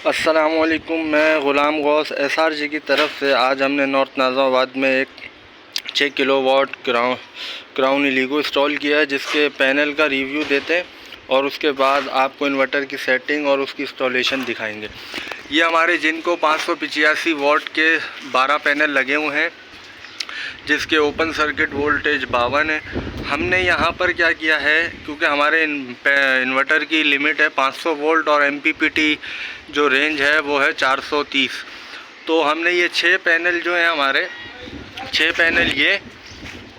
अस्सलामुअलैकुम, मैं ग़ुलाम गौस SRG की तरफ से आज हमने नॉर्थ नाज़िमाबाद में एक 6 किलोवाट क्राउन इलीगो इंस्टॉल किया है, जिसके पैनल का रिव्यू देते हैं और उसके बाद आपको इन्वर्टर की सेटिंग और उसकी इंस्टॉलेशन दिखाएंगे। ये हमारे जिनको 585 वाट के 12 पैनल लगे हुए हैं, जिसके ओपन सर्किट वोल्टेज 52 है। हमने यहाँ पर क्या किया है, क्योंकि हमारे इन्वर्टर की लिमिट है 500 वोल्ट और MPPT जो रेंज है वो है 430। तो हमने ये 6 पैनल जो हैं हमारे 6 पैनल ये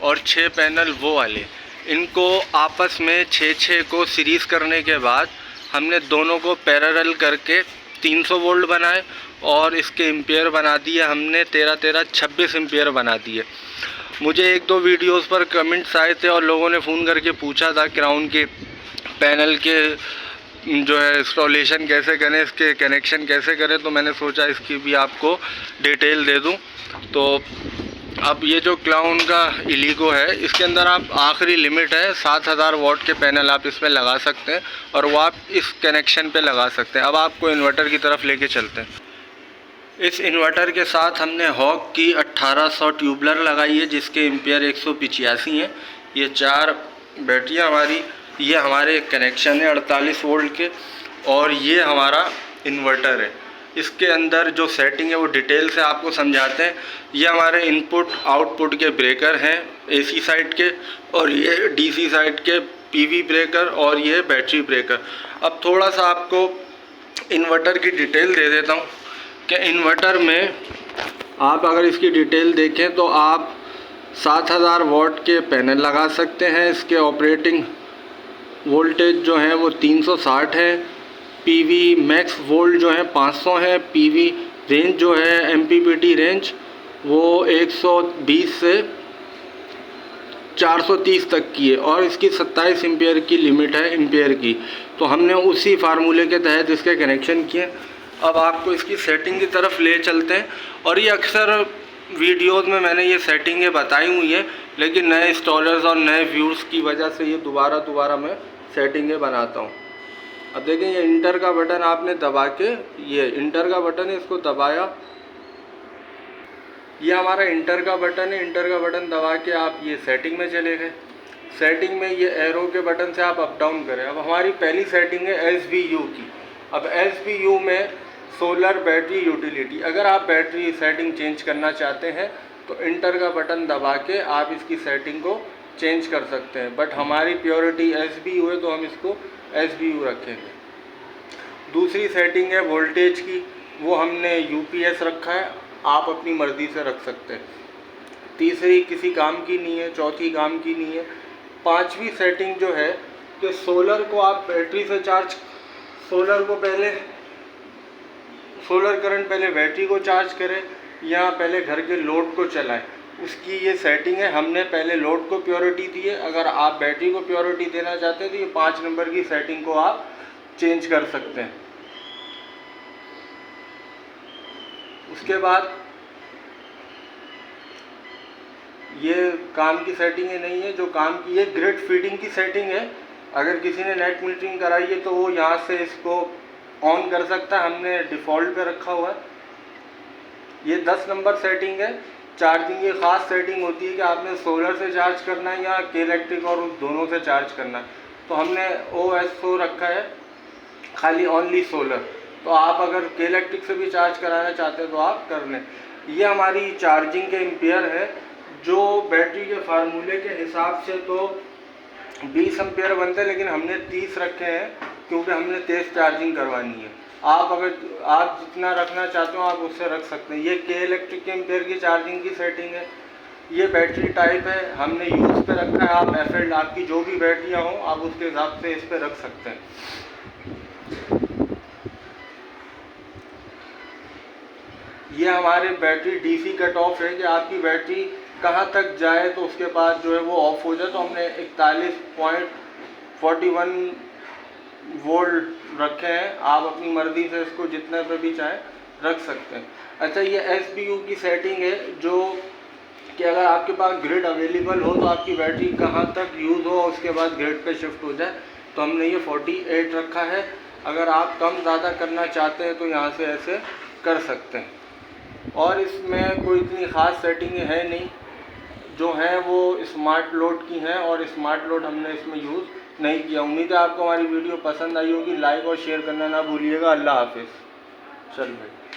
और 6 पैनल वो वाले, इनको आपस में 6 को सीरीज़ करने के बाद हमने दोनों को पैरेलल करके 300 वोल्ट बनाए और इसके एम्पियर बना दिए हमने 26 एम्पियर बना दिए। मुझे 1-2 वीडियोस पर कमेंट्स आए थे और लोगों ने फ़ोन करके पूछा था क्राउन के पैनल के जो है इंस्टॉलेशन कैसे करें, इसके कनेक्शन कैसे करें, तो मैंने सोचा इसकी भी आपको डिटेल दे दूं। तो अब ये जो क्राउन का इलीगो है, इसके अंदर आप आखिरी लिमिट है 7000 वाट के पैनल आप इसमें लगा सकते हैं और वो आप इस कनेक्शन पे लगा सकते हैं। अब आपको इन्वर्टर की तरफ लेके चलते हैं। इस इन्वर्टर के साथ हमने हॉक की 1800 ट्यूबलर लगाई है, जिसके एम्पियर 185 हैं। ये 4 बैटरियाँ हमारी, ये हमारे कनेक्शन है 48 वोल्ट के और ये हमारा इन्वर्टर है। इसके अंदर जो सेटिंग है वो डिटेल से आपको समझाते हैं। ये हमारे इनपुट आउटपुट के ब्रेकर हैं AC साइड के, और ये DC साइड के PV ब्रेकर, और ये बैटरी ब्रेकर। अब थोड़ा सा आपको इन्वर्टर की डिटेल दे देता हूँ कि इन्वर्टर में आप अगर इसकी डिटेल देखें तो आप 7000 वाट के पैनल लगा सकते हैं। इसके ऑपरेटिंग वोल्टेज जो है वो 360 है, PV मैक्स वोल्ट जो है 500 है, PV रेंज जो है MPPT रेंज वो 120 से 430 तक की है और इसकी 27 एम्पियर की लिमिट है एम्पियर की। तो हमने उसी फार्मूले के तहत इसके कनेक्शन किए। अब आपको इसकी सेटिंग की तरफ ले चलते हैं। और ये अक्सर वीडियोस में मैंने ये सेटिंगें बताई हुई हैं, लेकिन नए इंस्टॉलर्स और नए व्यूअर्स की वजह से ये दोबारा मैं सेटिंगें बनाता हूँ। अब देखें, ये इंटर का बटन आपने दबा के, ये इंटर का बटन है, इसको दबाया, ये हमारा इंटर का बटन है। इंटर का बटन दबा के आप ये सेटिंग में चले गए। सेटिंग में ये एरो के बटन से आप अप डाउन करें। अब हमारी पहली सेटिंग है SBU की। अब SBU में सोलर बैटरी यूटिलिटी, अगर आप बैटरी सेटिंग चेंज करना चाहते हैं तो इंटर का बटन दबा के आप इसकी सेटिंग को चेंज कर सकते हैं। बट हमारी प्योरिटी SBU है तो हम इसको SBU रखेंगे। दूसरी सेटिंग है वोल्टेज की, वो हमने UPS रखा है, आप अपनी मर्ज़ी से रख सकते हैं। तीसरी किसी काम की नहीं है, चौथी काम की नहीं है। पांचवी सेटिंग जो है कि सोलर को आप बैटरी से चार्ज, सोलर करंट पहले बैटरी को चार्ज करें या पहले घर के लोड को चलाएं, उसकी ये सेटिंग है। हमने पहले लोड को प्योरिटी दी है, अगर आप बैटरी को प्योरिटी देना चाहते हैं तो ये 5 नंबर की सेटिंग को आप चेंज कर सकते हैं। उसके बाद ये काम की सेटिंग है नहीं है, जो काम की है ग्रिड फीडिंग की सेटिंग है। अगर किसी ने नेट मीटरिंग कराई है तो वो यहाँ से इसको ऑन कर सकता है, हमने डिफ़ॉल्ट पे रखा हुआ है। ये 10 नंबर सेटिंग है। चार्जिंग की ख़ास सेटिंग होती है कि आपने सोलर से चार्ज करना है या के इलेक्ट्रिक और उस दोनों से चार्ज करना है, तो हमने OS रखा है खाली ओनली सोलर। तो आप अगर के इलेक्ट्रिक से भी चार्ज कराना चाहते हैं तो आप कर लें। ये हमारी चार्जिंग के एम्पियर है, जो बैटरी के फार्मूले के हिसाब से तो 20 एम्पियर बनते हैं, लेकिन हमने 30 रखे हैं क्योंकि हमने तेज़ चार्जिंग करवानी है। आप जितना रखना चाहते हो आप उससे रख सकते हैं। ये के इलेक्ट्रिक के एम्पियर की चार्जिंग की सेटिंग है। ये बैटरी टाइप है, हमने यूज़ पे रखा है। आप FL आपकी जो भी बैटरियाँ हों आप उसके हिसाब से इस पर रख सकते हैं। ये हमारे बैटरी DC कट ऑफ है कि आपकी बैटरी कहाँ तक जाए तो उसके बाद जो है वो ऑफ हो जाए। तो हमने 41.41 वोल्ट रखे हैं, आप अपनी मर्ज़ी से इसको जितने पे भी चाहें रख सकते हैं। अच्छा, ये SBU की सेटिंग है जो कि अगर आपके पास ग्रिड अवेलेबल हो तो आपकी बैटरी कहाँ तक यूज़ हो उसके बाद ग्रिड पे शिफ्ट हो जाए। तो हमने ये 48 रखा है। अगर आप कम ज़्यादा करना चाहते हैं तो यहाँ से ऐसे कर सकते हैं। और इसमें कोई इतनी ख़ास सेटिंग है नहीं, जो है वो स्मार्ट लोड की हैं और स्मार्ट लोड हमने इसमें यूज़ नहीं किया। उम्मीद है आपको हमारी वीडियो पसंद आई होगी। लाइक और शेयर करना ना भूलिएगा। अल्लाह हाफिज़। चल भाई।